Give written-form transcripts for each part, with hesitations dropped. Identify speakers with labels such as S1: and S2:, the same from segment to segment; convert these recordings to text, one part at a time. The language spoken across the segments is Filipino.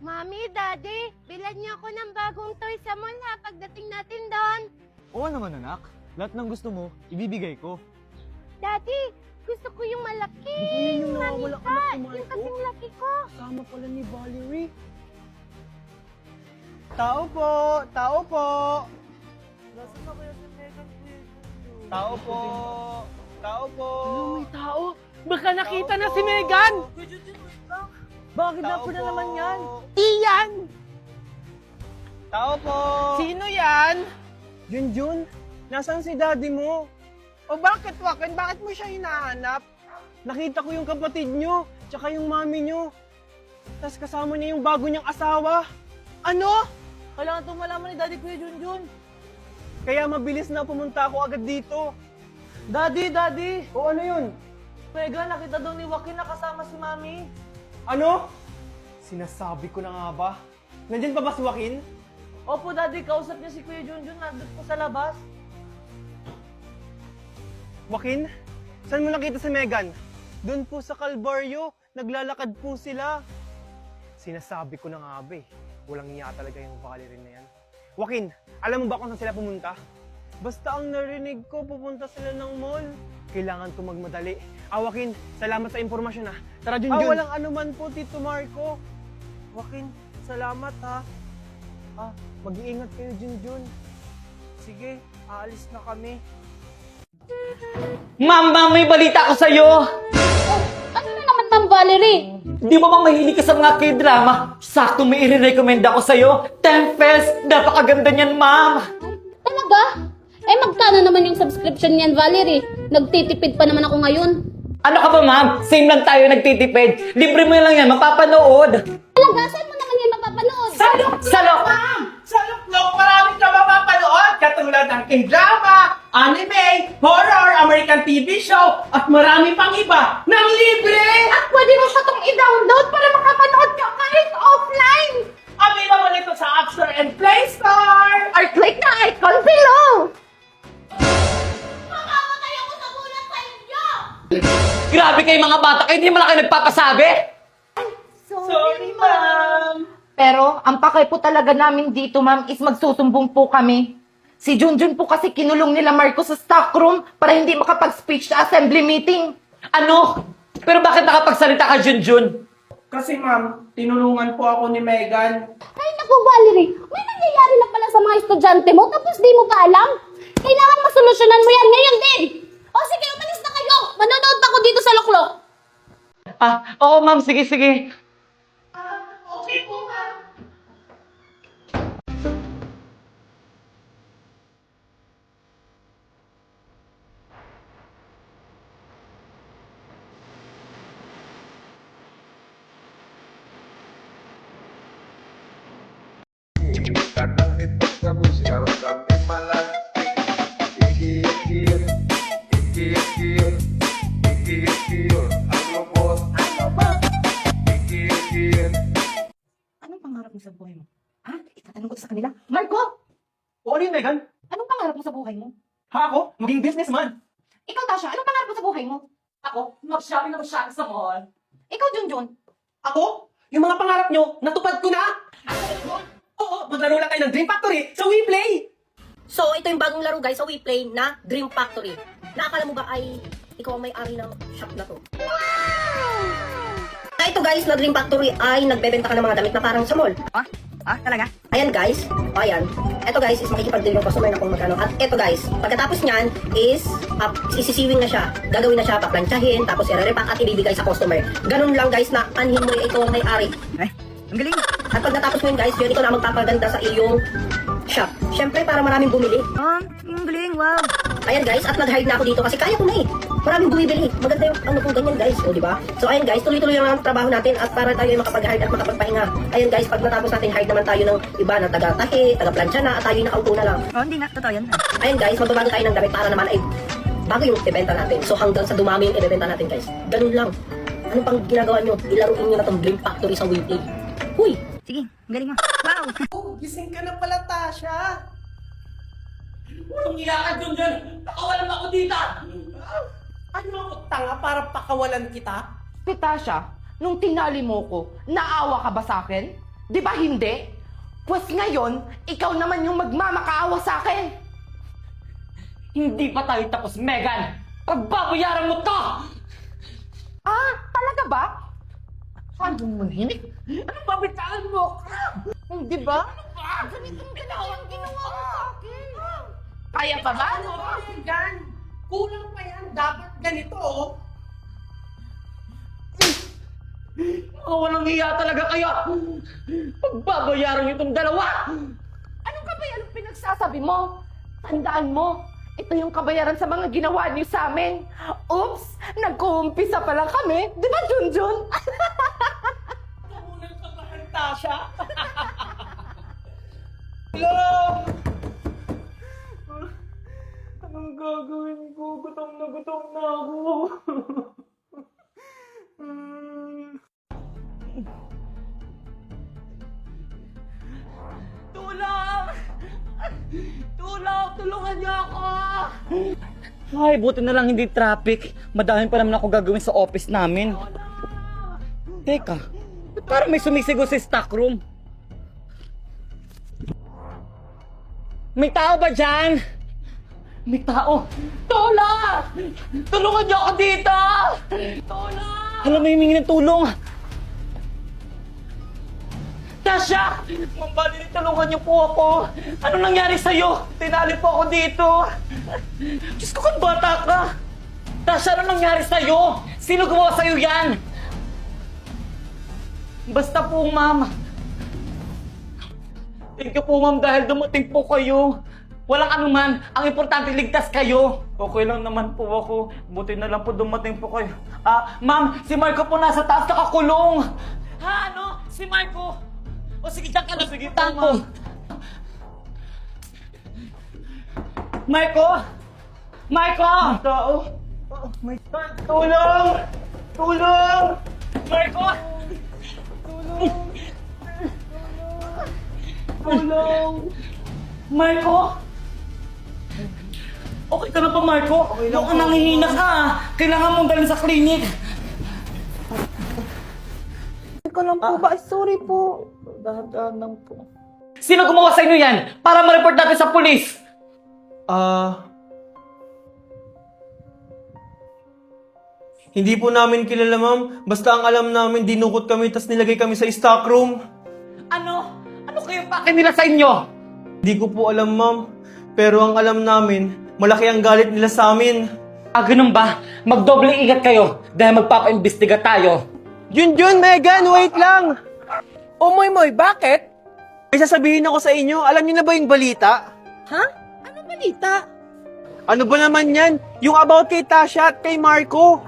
S1: Mami, Daddy, bilhan niyo ako ng bagong toy sa mall ha pagdating natin doon.
S2: Oo naman anak, lahat ng gusto mo, ibibigay ko.
S1: Daddy, gusto ko yung malaki.
S2: Yung nawawala ka na kumain
S1: Yung kasing laki ko.
S2: Kasama pala ni Valerie. Tao po! Tao po!
S3: Nasaan na kaya si Megan?
S2: Tao po! Tao po!
S3: Ano, may tao? Baka nakita na si Megan! Bakit
S2: Tao
S3: na
S2: po!
S3: naman yan?
S2: Iyan! Tao po!
S3: Sino yan?
S2: Junjun, nasaan si daddy mo?
S3: O bakit, Wakan? Bakit mo siya hinahanap?
S2: Nakita ko yung kapatid nyo, tsaka yung mami nyo. Tapos kasama niya yung bago niyang asawa.
S3: Ano? Kailangan itong malaman ni Daddy Kuya Junjun.
S2: Kaya mabilis na pumunta ako agad dito.
S3: Daddy!
S2: O ano yun?
S3: Megan, nakita daw ni Joaquin na kasama si Mami.
S2: Ano? Sinasabi ko na nga ba? Nandyan pa ba si Joaquin?
S3: Opo, Daddy, kausap niya si Kuya Junjun nandun po sa labas.
S2: Joaquin? Saan mo nakita si Megan? Doon po sa Calvario. Naglalakad po sila. Sinasabi ko na nga ba eh. Walang iya talaga yung Valerie na yan. Joaquin, alam mo ba kung saan sila pumunta? Basta ang narinig ko, pupunta sila ng mall. Kailangan ko magmadali. Joaquin, salamat sa impormasyon ha. Tara, Junjun. Walang anuman po, Tito Marco. Joaquin, salamat ha. Mag-iingat kayo, Junjun. Sige, aalis na kami.
S4: Ma'am, may balita ko sa'yo!
S5: Ano na naman, Ma'am Valerie?
S4: Di ba bang mahilig ka sa mga K-drama? Sakto may i-recommend ako sa'yo. Tempest! Napakaganda niyan, ma'am!
S5: Talaga? Eh, magkano naman yung subscription niyan, Valerie? Nagtitipid pa naman ako ngayon.
S4: Ano ka ba, ma'am? Same lang tayo nagtitipid. Libre mo lang yan, mapapanood.
S5: Talaga? Saan mo naman yan mapapanood?
S4: Salok!
S3: Ma'am! Sa Luklok, marami ka mapapanood. Katulad ng K-drama, anime, horror, American TV show, at marami pang iba ng libre! At pwede mo siya itong i-download para makapanood ka kahit offline! Available ito sa App Store and Play Store!
S5: Or click the icon below! Mamamatay ako sa bulan sa inyo!
S4: Grabe kayo mga bata, kayo hindi mo lang kayo nagpapasabi?
S3: Sorry, ma'am!
S6: Pero ang pakay po talaga namin dito, ma'am, is magsusumbong po kami. Si Junjun po kasi kinulong nila Marco sa stockroom para hindi makapag-speech sa assembly meeting.
S4: Ano? Pero bakit nakapagsalita ka, Junjun?
S3: Kasi ma'am, tinulungan po ako ni Megan.
S5: Ay, naku, Valerie, may nangyayari lang pala sa mga estudyante mo tapos di mo pa alam? Kailangan masolusyonan mo yan ngayon din! O sige, umalis na kayo! Manonood ako dito sa Luklok!
S4: Oo, ma'am. Sige, sige.
S3: Okay po, ma'am.
S7: Kadang itu kami sekarang kami malah iki ano bos iki
S6: Anong pangarap mo sa buhay mo? Ha? Itatanong ko to sa kanila. Marco!
S2: O ano yun, Megan?
S6: Anong pangarap mo sa buhay mo?
S2: Ha ako? Maging businessman.
S6: Ikaw, Tasha, anong pangarap mo sa buhay mo?
S4: Ako, mag-shopping sa mall.
S6: Ikaw, Junjun.
S3: Ako? Yung mga pangarap nyo, natupad ko na! Oo, maglaro lang kayo ng Dream Factory sa WePlay!
S8: So, ito yung bagong laro guys sa WePlay na Dream Factory. Nakakala mo ba ay ikaw ang may-ari ng shop na to? Na ito guys, na Dream Factory ay nagbebenta ka ng mga damit na parang sa mall.
S6: Talaga?
S8: Ayan guys, ayan. Ito guys is makikipag-deal yung customer na kung magkano. At ito guys, pagkatapos niyan is isisiwing na siya. Gagawin na siya, paplansyahin, tapos i-repack at ibibigay sa customer. Ganun lang guys na anhin mo yung ikaw ang may-ari.
S6: Ang galing.
S8: At pag natapos mo yun guys, yun ikaw na magpapaganda sa iyong shop. Siyempre para maraming bumili.
S6: Ang galing, wow.
S8: Ayan guys, at nag-hide na ako dito kasi kaya ko na eh. Maraming bumibili. Maganda yung ano po ganyan guys. O diba? So ayan guys, tuloy-tuloy lang ang trabaho natin at para tayo ay makapag-hide at makapagpahinga. Ayan guys, pag natapos natin, hide naman tayo ng iba na taga-tahi, taga-plansya na at tayo yung nakaupo na lang.
S6: Hindi nga, totoo yan.
S8: Ayan guys, magbabago tayo ng damit para naman ay bago yung ibenta natin. So hanggang sa dumami yung ibenta natin guys. Ganun lang. Ano pang ginagawa nyo? Ilaruin nyo na tong Dream Factory sa WePlay. Huy!
S6: Sige, galing mo. Wow.
S3: Oh, gising ka na pala, Tasha!
S4: Anong iyakad, Junjun? Pakawalan ako dito!
S3: Ano ako tanga para pakawalan kita?
S6: Tasha, nung tinali mo ko, naawa ka ba sa akin? Di ba hindi? Pues ngayon, ikaw naman yung magmamakaawa sa akin.
S4: Hindi pa tayo tapos, Megan! Pagbabayaran mo to!
S6: Ah, talaga ba? Saan mo manhimik? Anong babitaan mo? Di ba? Ganitong ginawa mo sa akin. Kaya pa ba?
S3: Ano ba yan? Kulang pa yan. Dapat ganito, oh.
S4: Oh, walang hiya talaga kayo! Pagbabayaran niyo itong dalawa!
S6: Anong kabayaran pinagsasabi mo? Tandaan mo, ito yung kabayaran sa mga ginawa niyo sa amin. Oops! Nag-uumpisa pa lang kami. Di ba, Junjun?
S3: Unang kabahan, Tasha. Hello!
S2: Anong gagawin ko? Gutom na ako.
S4: Tulong! Tulong! Tulungan niyo ako! Ay, buti na lang hindi traffic. Madami pa naman ako gagawin sa office namin. Teka, ba't parang may sumisigaw sa stock room? May tao ba dyan? May tao! Tulong! Tulungan niyo ako dito! Tulong! Alam mo, humingi ng tulong! Tasha! Ma'am Valerie, tulungan niyo po ako! Ano nangyari sa'yo? Tinali po ako dito! Diyos ko, kung bata ka! Tasha, ano nangyari sa'yo? Sino gumawa sa'yo yan? Basta po, ma'am. Thank you po, ma'am, dahil dumating po kayo. Walang anuman. Ang importante, ligtas kayo. Okay lang naman po ako. Buti na lang po dumating po kayo. Ma'am, si Marco po nasa taas nakakulong. Ha, ano? Si Marco? O sige, dyan ka na. Sige po, ma'am. Marco! Marco!
S2: Tao? May tulong! Tulong!
S4: Marco!
S2: Tulong!
S4: Marco! Okay ka na ba, Marco?
S2: Okay lang
S4: Mukhang
S2: po.
S4: nanghihina ka. Kailangan mong dalhin sa klinik.
S6: Ikaw lang po ba? Sorry po.
S4: Dahan-dahan lang po. Sino gumawa sa inyo yan? Para ma-report natin sa pulis.
S2: Hindi po namin kilala, ma'am. Basta ang alam namin, dinukot kami tas nilagay kami sa stock room.
S4: Ano? Ano kayo pake nila sa inyo?
S2: Hindi ko po alam, ma'am. Pero ang alam namin, malaki ang galit nila sa amin.
S4: Ganun ba? Magdoble ingat kayo dahil magpapaimbestiga tayo.
S2: Junjun, Megan, wait lang!
S3: Moy, bakit?
S2: May sasabihin ako sa inyo, alam niyo na ba yung balita?
S3: Ha? Ano balita?
S2: Ano ba naman yan? Yung about kay Tasha at kay Marco.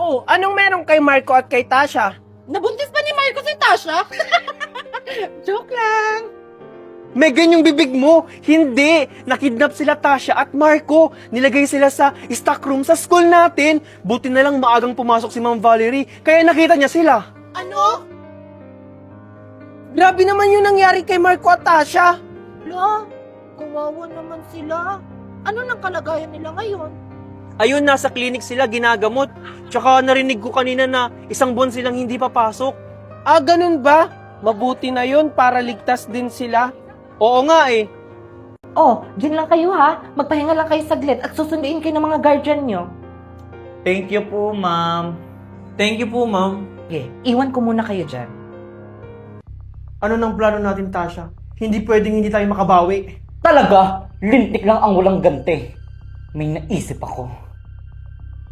S3: Oh, anong meron kay Marco at kay Tasha?
S6: Nabuntis pa ni Marco si Tasha?
S3: Joke lang.
S2: Megan, yung bibig mo! Hindi! Nakidnap sila Tasha at Marco. Nilagay sila sa stock room sa school natin. Buti na lang maagang pumasok si Ma'am Valerie. Kaya nakita niya sila.
S3: Ano? Grabe naman yung nangyari kay Marco at Tasha.
S6: Lo, kawawa naman sila. Ano nang kalagayan nila ngayon?
S2: Ayun, nasa clinic sila, ginagamot. Tsaka narinig ko kanina na isang buwan silang hindi papasok.
S3: Ganun ba? Mabuti na yun para ligtas din sila.
S2: Oo nga eh.
S6: Oh, dyan lang kayo ha. Magpahinga lang kayo saglit at susunduin kayo ng mga guardian nyo.
S4: Thank you po, ma'am.
S2: Thank you po, ma'am.
S6: Okay, iwan ko muna kayo dyan.
S2: Ano nang plano natin, Tasha? Hindi pwedeng hindi tayo makabawi.
S4: Talaga? Lintik lang ang walang ganti. May naisip ako.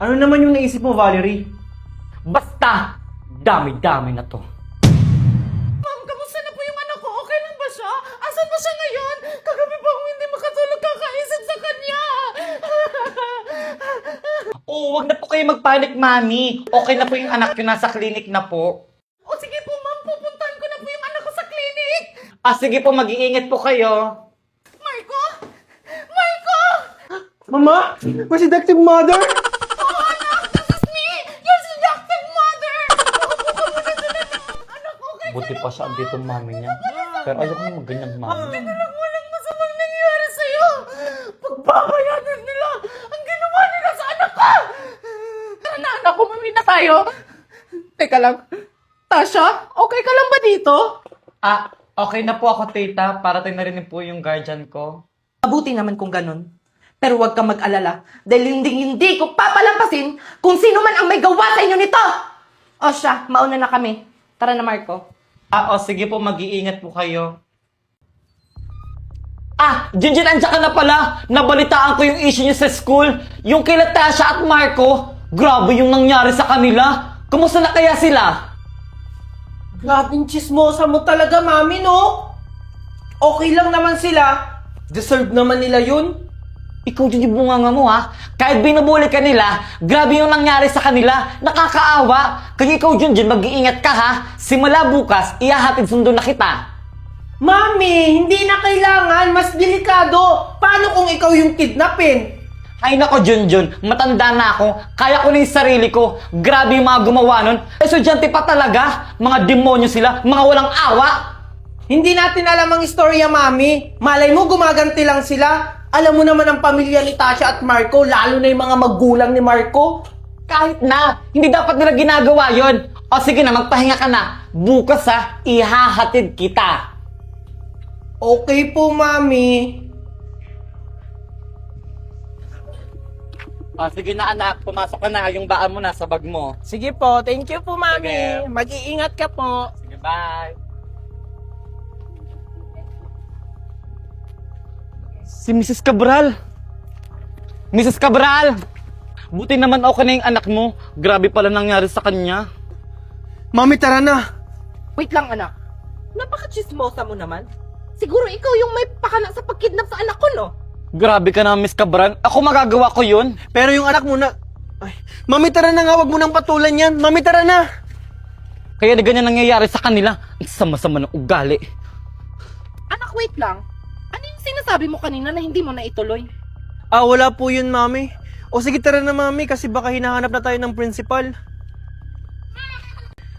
S2: Ano naman yung naisip mo, Valerie?
S4: Basta, dami-dami na to.
S6: Ma'am, kamusta na po yung anak ko? Okay lang ba siya? Asan ba siya ngayon? Kagabi pa akong hindi makatulog kakaisip sa kanya.
S4: Oh, wag na po kayo magpanik, mami. Okay na po yung anak nyo, nasa klinik na po.
S6: O sige po ma'am, pupuntahan ko na po yung anak ko sa clinic.
S4: Sige po, mag-iingat po kayo.
S6: Marco! Marco!
S2: Mama? May seductive mother?
S6: Oh anak, this is me! Your seductive mother! Anak ko, kaya
S4: Buti pa siya andito ang mami niya. Pero ayoko na mag-ganyan, mami.
S6: walang masamang nangyari sa'yo. Pagbabayanan nila ang ginawa nila sa anak ko! Tara na anak, umuwi na tayo. Teka lang, Tasha, okay ka lang ba dito?
S4: Okay na po ako, tita. Parating na rin po yung guardian ko.
S6: Mabuti naman kung ganun. Pero huwag kang mag-alala dahil hindi ko papalampasin kung sino man ang may gawa sa inyo nito. O siya, mauna na kami. Tara na, Marco.
S4: Sige po, mag-iingat po kayo. Jinjin, andyan ka na pala. Nabalitaan ko yung issue niyo sa school. Yung kila Tasha at Marco. Grabe yung nangyari sa kanila. Kumusta na kaya sila?
S3: Grabing chismosa mo talaga, mami, no? Okay lang naman sila. Deserve naman nila yun.
S4: Ikaw dyan yung bunganga mo, ha? Kahit binubuli ka nila, grabe yung nangyari sa kanila. Nakakaawa. Kaya ikaw dyan, mag-iingat ka, ha? Simula bukas, ihahatid sundo na kita.
S3: Mami, hindi na kailangan. Mas delikado. Paano kung ikaw yung kidnapin?
S4: Ay nako, Junjun, matanda na ako. Kaya ko na yung sarili ko. Grabe yung mga gumawa nun. Estudyante pa talaga. Mga demonyo sila. Mga walang awa.
S3: Hindi natin alam ang istorya, mami. Malay mo, gumaganti lang sila. Alam mo naman ang pamilya ni Tasha at Marco, lalo na yung mga magulang ni Marco.
S4: Kahit na, hindi dapat nila ginagawa yon. O sige na, magpahinga ka na. Bukas ha, ihahatid kita.
S3: Okay po, mami.
S4: Sige na anak, pumasok ka na. Yung baan mo nasa bag mo.
S3: Sige po, thank you po, mami.
S4: Sige.
S3: Mag-iingat ka po.
S4: Sige, bye. Si Mrs. Cabral. Mrs. Cabral! Buti naman okay na yung anak mo. Grabe pala nangyari sa kanya.
S2: Mami, tara na!
S6: Wait lang, anak. Napaka-chismosa mo naman. Siguro ikaw yung may pakana sa pagkidnap sa anak ko, no?
S4: Grabe ka na, Miss Cabral. Ako magagawa ko yun.
S2: Pero yung anak mo na... Ay, Mami, tara na nga, wag mo nang patulan yan. Mami, tara na!
S4: Kaya na ganyan nangyayari sa kanila. Ang sama-sama ng ugali.
S6: Anak, wait lang. Ano yung sinasabi mo kanina na hindi mo na ituloy?
S2: Wala po yun, Mami. O sige, tara na, Mami, kasi baka hinahanap na tayo ng principal.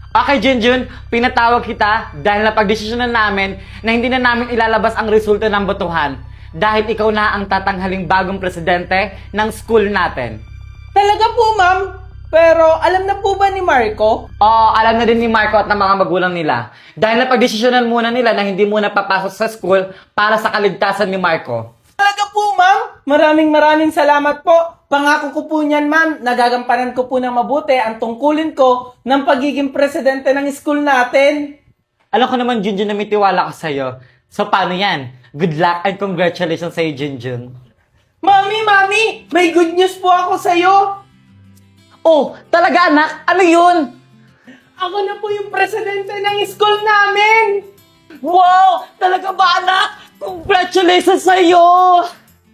S4: Okay, Junjun, pinatawag kita dahil napagdesisyonan namin na hindi na namin ilalabas ang resulta ng botohan dahil ikaw na ang tatanghaling bagong presidente ng school natin.
S3: Talaga po, ma'am. Pero alam na po ba ni Marco?
S4: Alam na din ni Marco at ng mga magulang nila dahil napagdesisyonan muna nila na hindi muna papasok sa school para sa kaligtasan ni Marco.
S3: Talaga po, ma'am. Maraming salamat po. Pangako ko po niyan, ma'am, nagagampanan ko po ng mabuti ang tungkulin ko ng pagiging presidente ng school natin.
S4: Alam ko naman, Junjun, na may tiwala ko sa'yo. So, paano yan? Good luck and congratulations sa'yo, Junjun.
S3: Mami, may good news po ako sa'yo.
S4: Oh, talaga anak? Ano yun?
S3: Ako na po yung presidente ng school namin.
S4: Wow! Talaga ba, anak? Congratulations sa'yo!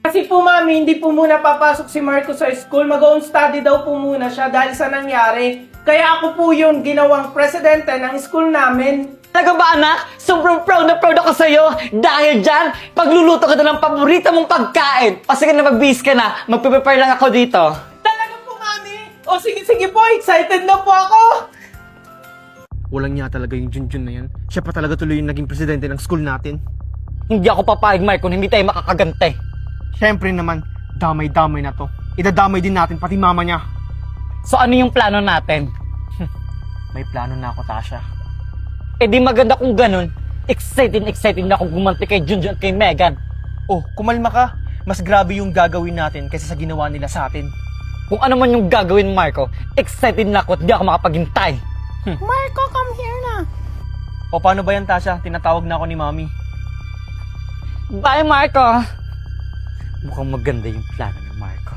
S3: Kasi po, mami, hindi po muna papasok si Marco sa school. Mag-own study daw po muna siya dahil sa nangyari. Kaya ako po yun ginawang presidente ng school namin.
S4: Talaga ba, anak? Sobrang proud na proud ako sa'yo. Dahil dyan, pagluluto ka na ng paborito mong pagkain. O sige na, mag-bihis ka na. Magpe-prepare lang ako dito.
S3: Talaga po, mami. O sige po, excited na po ako.
S2: Walang niya talaga yung Junjun na yan. Siya pa talaga tuloy yung naging presidente ng school natin.
S4: Hindi ako papayag, Mark, kung hindi tayo makakagante.
S2: Siyempre naman, damay-damay na to. Idadamay din natin, pati mama niya.
S4: So ano yung plano natin?
S2: May plano na ako, Tasha.
S4: Eh di maganda kung ganun. Excited na akong gumanti kay Junjun at kay Megan.
S2: Oh, kumalma ka. Mas grabe yung gagawin natin kaysa sa ginawa nila sa atin.
S4: Kung ano man yung gagawin, Marco, excited na ako at di ako makapaghintay.
S6: Marco, come here na.
S2: O paano ba yan, Tasha? Tinatawag na ako ni Mami.
S4: Bye, Marco! Mukhang maganda yung plano ni Marco.